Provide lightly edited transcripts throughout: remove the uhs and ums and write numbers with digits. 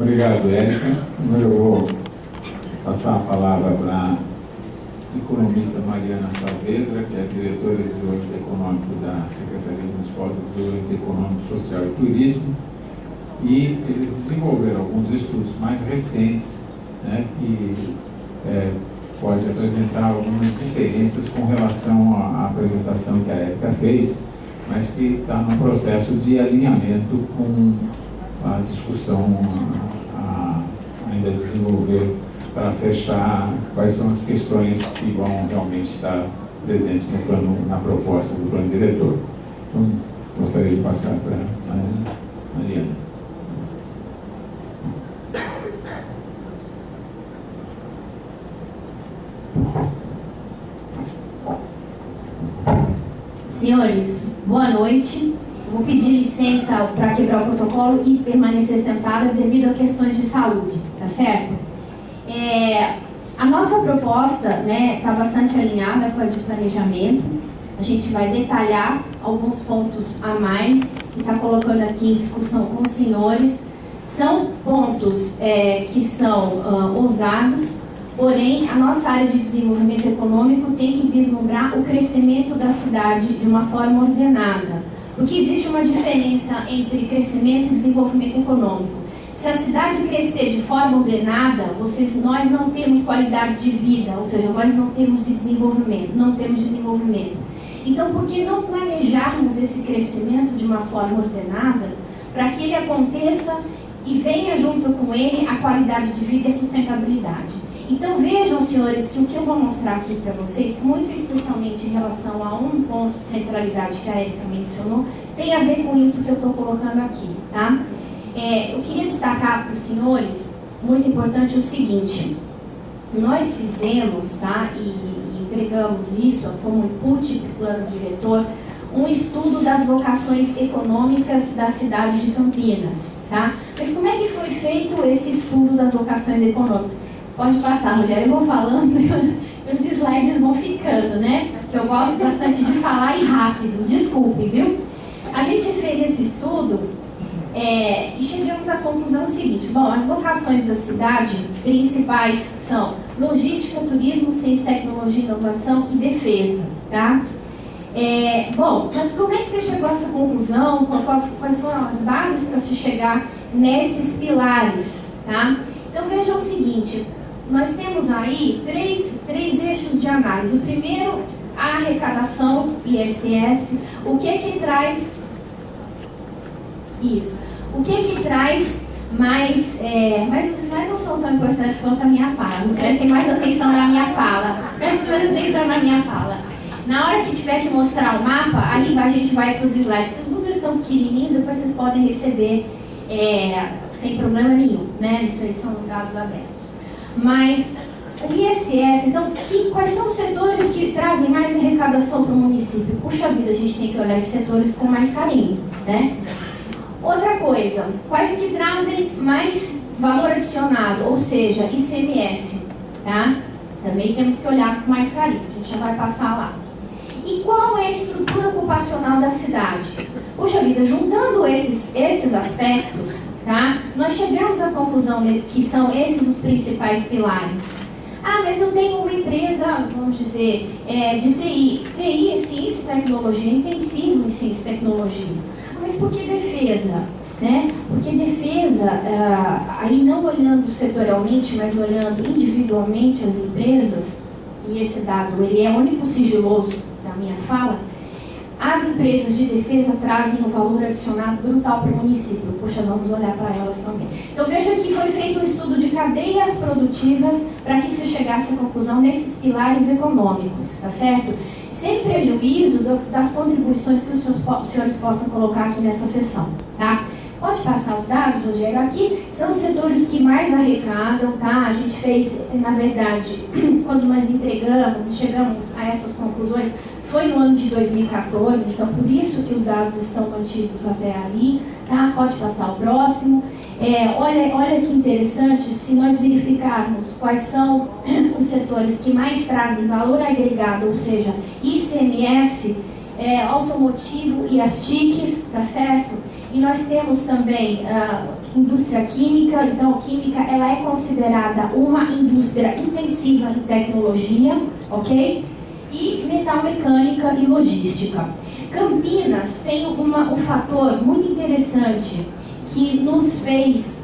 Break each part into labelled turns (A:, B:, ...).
A: Obrigado, Érica. Agora eu vou passar a palavra para a economista Mariana Saavedra, que é a diretora de Desenvolvimento Econômico da Secretaria Municipal de Desenvolvimento Econômico, Social e Turismo. E eles desenvolveram alguns estudos mais recentes, né, que pode apresentar algumas diferenças com relação à apresentação que a Érica fez, mas que está no processo de alinhamento com a discussão ainda desenvolver para fechar quais são as questões que vão realmente estar presentes no plano, na proposta do plano diretor. Então, gostaria de passar para a Mariana.
B: Senhores, boa noite. Vou pedir licença para quebrar o protocolo e permanecer sentada devido a questões de saúde, tá certo? A nossa proposta, né, está bastante alinhada com a de planejamento. A gente vai detalhar alguns pontos a mais e está colocando aqui em discussão com os senhores. São pontos que são ousados, porém a nossa área de desenvolvimento econômico tem que vislumbrar o crescimento da cidade de uma forma ordenada. Porque existe uma diferença entre crescimento e desenvolvimento econômico. Se a cidade crescer de forma ordenada, nós não temos qualidade de vida, ou seja, nós não temos desenvolvimento. Então, por que não planejarmos esse crescimento de uma forma ordenada, para que ele aconteça e venha junto com ele a qualidade de vida e a sustentabilidade? Então vejam, senhores, que o que eu vou mostrar aqui para vocês, muito especialmente em relação a um ponto de centralidade que a Érica mencionou, tem a ver com isso que eu estou colocando aqui, tá? Eu queria destacar para os senhores, muito importante, o seguinte: nós fizemos, tá, e entregamos isso como input para o plano diretor, um estudo das vocações econômicas da cidade de Campinas, tá? Mas como é que foi feito esse estudo das vocações econômicas? Pode passar, Rogério, eu vou falando e os slides vão ficando, né? Porque eu gosto bastante de falar e rápido, desculpe, viu? A gente fez esse estudo e chegamos à conclusão seguinte: bom, as vocações da cidade principais são logística, turismo, ciência, tecnologia, inovação e defesa, tá? Bom, mas como é que você chegou a essa conclusão? Quais foram as bases para se chegar nesses pilares, tá? Então vejam o seguinte: nós temos aí três eixos de análise. O primeiro, a arrecadação, ISS. O que traz isso? O que traz mais... mas os slides não são tão importantes quanto a minha fala. Prestem mais atenção na minha fala. Prestem mais atenção na minha fala. Na hora que tiver que mostrar o mapa, aí a gente vai para os slides. Porque os números estão pequenininhos, depois vocês podem receber sem problema nenhum, né? Isso aí são dados abertos. Mas o ISS, então, quais são os setores que trazem mais arrecadação para o município? Puxa vida, a gente tem que olhar esses setores com mais carinho, né? Outra coisa, quais que trazem mais valor adicionado, ou seja, ICMS, tá? Também temos que olhar com mais carinho, a gente já vai passar lá. E qual é a estrutura ocupacional da cidade? Puxa vida, juntando esses aspectos, tá? Nós chegamos à conclusão que são esses os principais pilares. Ah, mas eu tenho uma empresa, vamos dizer, de TI. TI é ciência e tecnologia, intensivo em ciência e tecnologia. Mas por que defesa? Né? Porque defesa, aí não olhando setorialmente, mas olhando individualmente as empresas, e esse dado ele é único sigiloso da minha fala, as empresas de defesa trazem um valor adicionado brutal para o município. Puxa, vamos olhar para elas também. Então veja que foi feito um estudo de cadeias produtivas para que se chegasse à conclusão desses pilares econômicos, tá certo? Sem prejuízo das contribuições que os senhores possam colocar aqui nessa sessão, tá? Pode passar os dados, Rogério. Aqui são os setores que mais arrecadam, tá? A gente fez, na verdade, quando nós entregamos e chegamos a essas conclusões, foi no ano de 2014, então por isso que os dados estão mantidos até ali, tá? Pode passar o próximo. Olha que interessante, se nós verificarmos quais são os setores que mais trazem valor agregado, ou seja, ICMS, automotivo e as TICs, tá certo? E nós temos também indústria química. Então, química ela é considerada uma indústria intensiva em tecnologia, ok? E metalmecânica e logística. Campinas tem um fator muito interessante que nos fez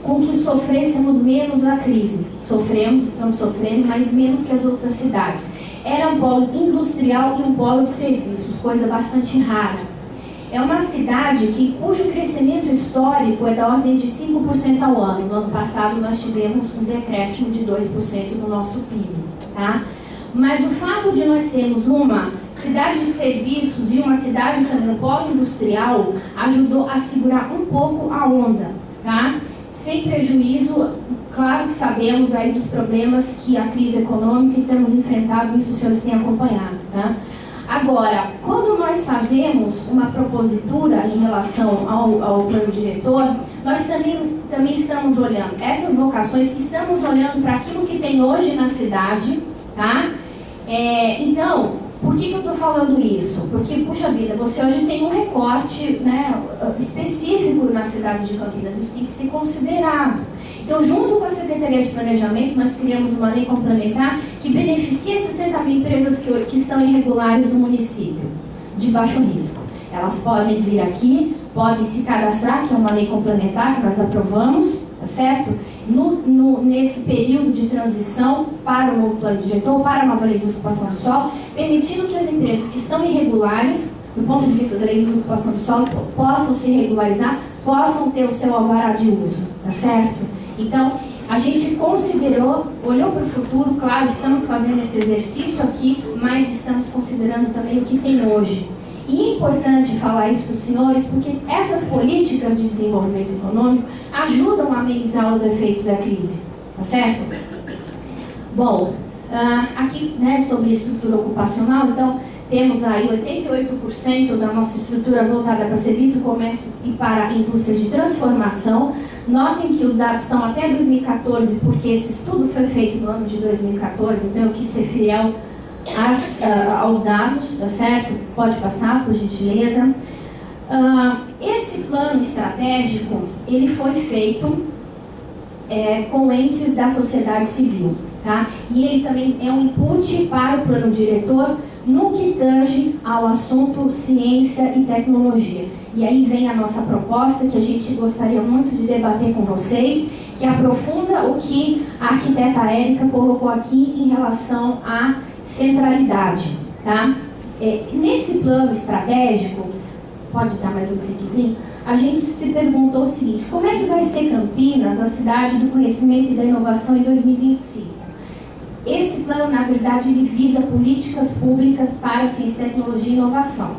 B: com que sofrêssemos menos a crise. Estamos sofrendo, mas menos que as outras cidades. Era um polo industrial e um polo de serviços, coisa bastante rara. É uma cidade cujo crescimento histórico é da ordem de 5% ao ano. No ano passado nós tivemos um decréscimo de 2% no nosso PIB. Tá? Mas o fato de nós sermos uma cidade de serviços e uma cidade também, um polo industrial, ajudou a segurar um pouco a onda. Tá? Sem prejuízo, claro que sabemos aí dos problemas que a crise econômica temos enfrentado, isso os senhores têm acompanhado. Tá? Agora, quando nós fazemos uma propositura em relação ao plano diretor, nós também estamos olhando essas vocações, estamos olhando para aquilo que tem hoje na cidade, tá? Então, por que eu estou falando isso? Porque, puxa vida, você hoje tem um recorte, né, específico na cidade de Campinas, isso tem que ser considerado. Então, junto com a Secretaria de Planejamento, nós criamos uma lei complementar que beneficia 60 mil empresas que estão irregulares no município, de baixo risco. Elas podem vir aqui, podem se cadastrar, que é uma lei complementar que nós aprovamos, tá certo? Nesse período de transição para o novo plano diretor, para a nova lei de ocupação do solo, permitindo que as empresas que estão irregulares, do ponto de vista da lei de ocupação do solo, possam se regularizar, possam ter o seu alvará de uso, tá certo? Então, a gente considerou, olhou para o futuro, claro, estamos fazendo esse exercício aqui, mas estamos considerando também o que tem hoje. E é importante falar isso para os senhores, porque essas políticas de desenvolvimento econômico ajudam a amenizar os efeitos da crise, tá certo? Bom, aqui, né, sobre estrutura ocupacional, então, temos aí 88% da nossa estrutura voltada para serviço, comércio e para a indústria de transformação. Notem que os dados estão até 2014, porque esse estudo foi feito no ano de 2014, então eu quis ser fiel aos dados, tá certo? Pode passar, por gentileza. Esse plano estratégico, ele foi feito com entes da sociedade civil, tá? E ele também é um input para o plano diretor no que tange ao assunto ciência e tecnologia. E aí vem a nossa proposta, que a gente gostaria muito de debater com vocês, que aprofunda o que a arquiteta Érica colocou aqui em relação à centralidade, tá? Nesse plano estratégico, pode dar mais um cliquezinho, a gente se perguntou o seguinte: como é que vai ser Campinas, a cidade do conhecimento e da inovação em 2025? Esse plano, na verdade, ele visa políticas públicas para ciência, tecnologia e inovação.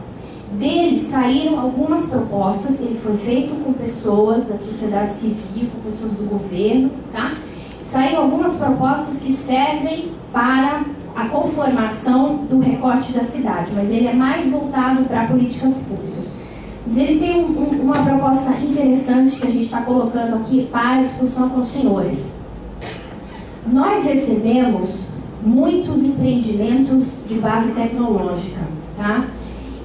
B: Dele saíram algumas propostas, ele foi feito com pessoas da sociedade civil, com pessoas do governo, tá? Saíram algumas propostas que servem para a conformação do recorte da cidade, mas ele é mais voltado para políticas públicas. Mas ele tem uma proposta interessante que a gente está colocando aqui para discussão com os senhores. Nós recebemos muitos empreendimentos de base tecnológica, tá?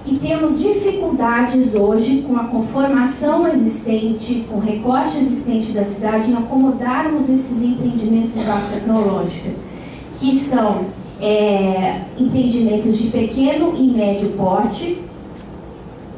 B: E temos dificuldades hoje com a conformação existente, com o recorte existente da cidade, em acomodarmos esses empreendimentos de base tecnológica, que são empreendimentos de pequeno e médio porte,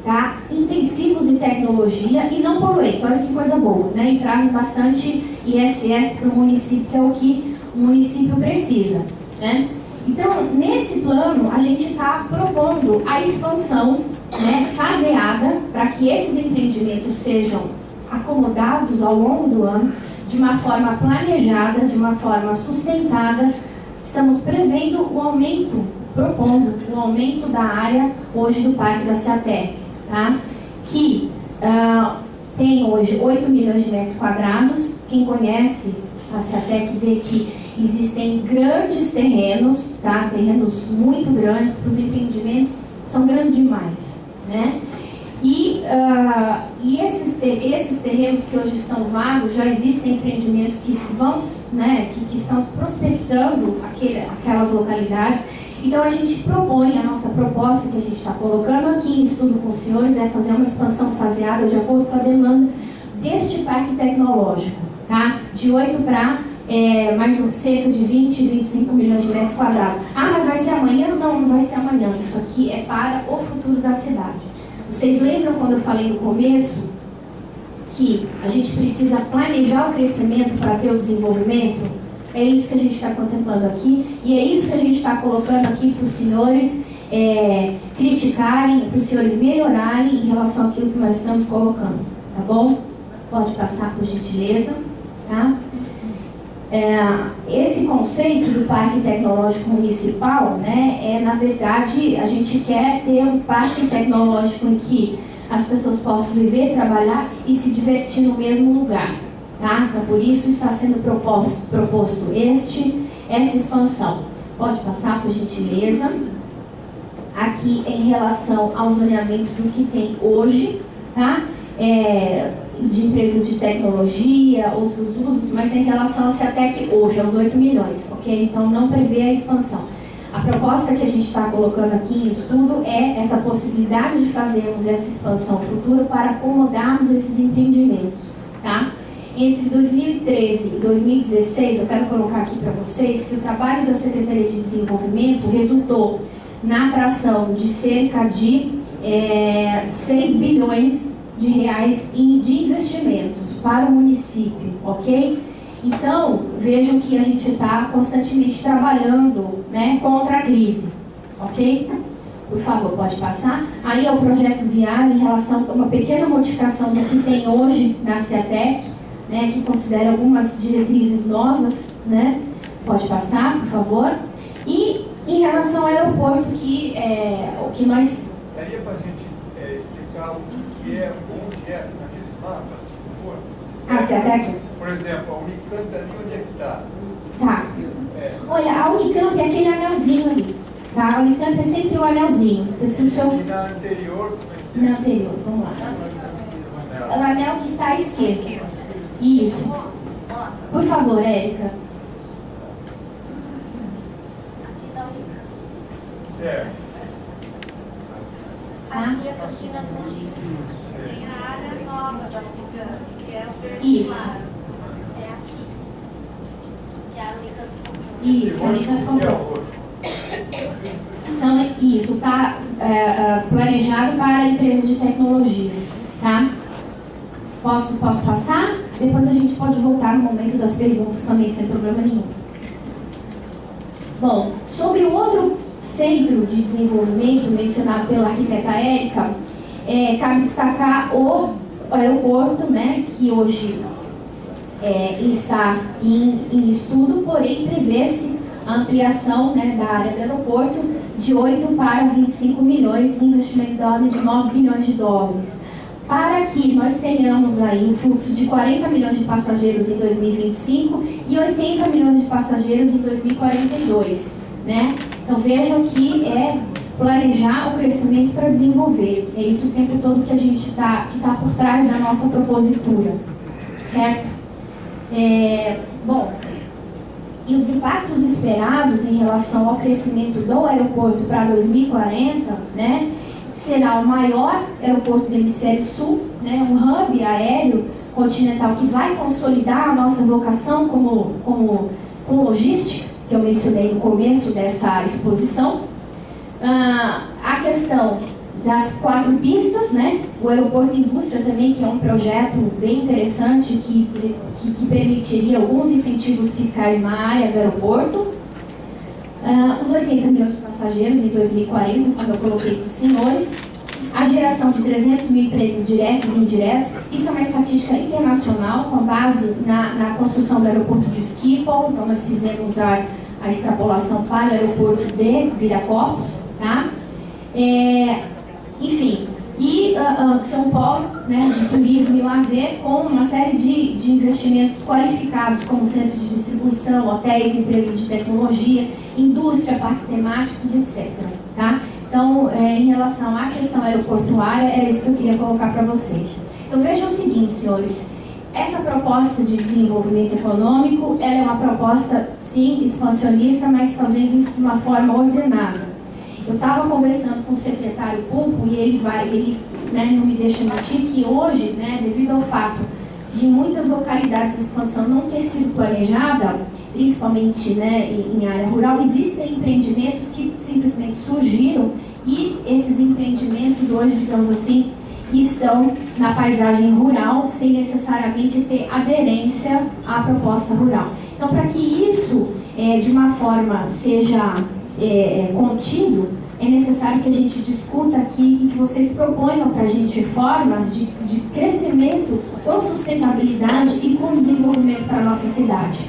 B: tá? Intensivos em tecnologia e não poluentes. Olha que coisa boa, né? E trazem bastante ISS para o município, que é o que o município precisa, né? Então, nesse plano, a gente está propondo a expansão, né, faseada, para que esses empreendimentos sejam acomodados ao longo do ano, de uma forma planejada, de uma forma sustentada. Estamos prevendo propondo o aumento da área hoje do Parque da Seatec, tá? Que tem hoje 8 milhões de metros quadrados. Quem conhece a Seatec vê que existem grandes terrenos, tá? Terrenos muito grandes, os empreendimentos são grandes demais, né? E esses terrenos que hoje estão vagos, já existem empreendimentos que vão, né, que estão prospectando aquelas localidades. Então a gente propõe, a nossa proposta que a gente está colocando aqui em estudo com os senhores é fazer uma expansão faseada de acordo com a demanda deste parque tecnológico, tá? De 8 para cerca de 20, 25 milhões de metros quadrados. Ah, mas vai ser amanhã? Não, não vai ser amanhã. Isso aqui é para o futuro da cidade. Vocês lembram quando eu falei no começo que a gente precisa planejar o crescimento para ter o desenvolvimento? É isso que a gente está contemplando aqui e é isso que a gente está colocando aqui para os senhores criticarem, para os senhores melhorarem em relação àquilo que nós estamos colocando, tá bom? Pode passar, por gentileza, tá? Esse conceito do Parque Tecnológico Municipal, né, na verdade, a gente quer ter um parque tecnológico em que as pessoas possam viver, trabalhar e se divertir no mesmo lugar, tá? Então, por isso está sendo proposto essa expansão. Pode passar, por gentileza. Aqui em relação ao zoneamento do que tem hoje, tá? De empresas de tecnologia, outros usos, mas em relação ao CETEC hoje, aos 8 milhões, ok? Então não prevê a expansão. A proposta que a gente está colocando aqui em estudo é essa possibilidade de fazermos essa expansão futura para acomodarmos esses empreendimentos, tá? Entre 2013 e 2016, eu quero colocar aqui para vocês que o trabalho da Secretaria de Desenvolvimento resultou na atração de cerca de 6 bilhões de reais de investimentos para o município, ok? Então, vejam que a gente está constantemente trabalhando, né, contra a crise, ok? Por favor, pode passar. Aí é o projeto viário em relação a uma pequena modificação do que tem hoje na CETEC, né, que considera algumas diretrizes novas, né? Pode passar, por favor. E em relação ao aeroporto, o que nós...
C: Daria para a gente explicar o que é, onde é, naqueles mapas, por favor?
B: A CETEC?
C: Por exemplo, a Unicamp ali, onde é que está?
B: Tá. Olha, a Unicamp é aquele anelzinho ali, tá? A Unicamp é sempre o anelzinho. Se o seu...
C: E na anterior, como é que é?
B: Na anterior, vamos lá. O anel que está à esquerda. Isso. Por favor, Érica.
C: Certo.
D: Aqui é Campinas Mogi. Tem a área nova da Unicamp, que é o verde
B: Isso.
D: claro. É aqui. Que a Unicamp comprou.
B: Isso, a Unicamp comprou. Isso, está planejado para empresas de tecnologia, tá? Posso passar? Depois a gente pode voltar no momento das perguntas também, sem problema nenhum. Bom, sobre o outro centro de desenvolvimento mencionado pela arquiteta Érica, cabe destacar o aeroporto, né, que hoje está em estudo, porém prevê-se a ampliação, né, da área do aeroporto de 8 para 25 milhões, investimento da ordem de 9 bilhões de dólares, para que nós tenhamos aí um fluxo de 40 milhões de passageiros em 2025 e 80 milhões de passageiros em 2042, né? Então vejam que é planejar o crescimento para desenvolver. É isso o tempo todo que a gente que tá por trás da nossa propositura, certo? Bom, e os impactos esperados em relação ao crescimento do aeroporto para 2040, né? Será o maior aeroporto do hemisfério sul, né, um hub aéreo continental que vai consolidar a nossa vocação como logística, que eu mencionei no começo dessa exposição. A questão das 4 pistas, né, o aeroporto indústria também, que é um projeto bem interessante que permitiria alguns incentivos fiscais na área do aeroporto. Os 80 milhões de passageiros em 2040, como eu coloquei para os senhores, a geração de 300 mil empregos diretos e indiretos. Isso é uma estatística internacional com base na construção do aeroporto de Schiphol. Então nós fizemos a extrapolação para o aeroporto de Viracopos, tá? Enfim, e São Paulo, né, de turismo e lazer, com uma série de investimentos qualificados, como centros de distribuição, hotéis, empresas de tecnologia, indústria, parques temáticos, etc. Tá? Então, em relação à questão aeroportuária, era isso que eu queria colocar para vocês. Então, vejam o seguinte, senhores, essa proposta de desenvolvimento econômico, ela é uma proposta, sim, expansionista, mas fazendo isso de uma forma ordenada. Eu estava conversando com o secretário Pulpo e ele né, não me deixa mentir que hoje, né, devido ao fato de muitas localidades a expansão não ter sido planejada, principalmente, né, em área rural, existem empreendimentos que simplesmente surgiram e esses empreendimentos hoje, digamos assim, estão na paisagem rural sem necessariamente ter aderência à proposta rural. Então, para que isso, de uma forma, seja contido, é necessário que a gente discuta aqui e que vocês proponham para a gente formas de crescimento com sustentabilidade e com desenvolvimento para a nossa cidade.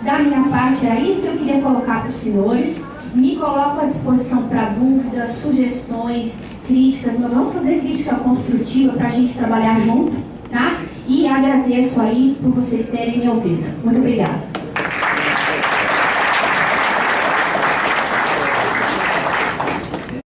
B: Da minha parte, era isso que eu queria colocar para os senhores. Me coloco à disposição para dúvidas, sugestões, críticas, mas vamos fazer crítica construtiva para a gente trabalhar junto, tá? E agradeço aí por vocês terem me ouvido. Muito obrigada.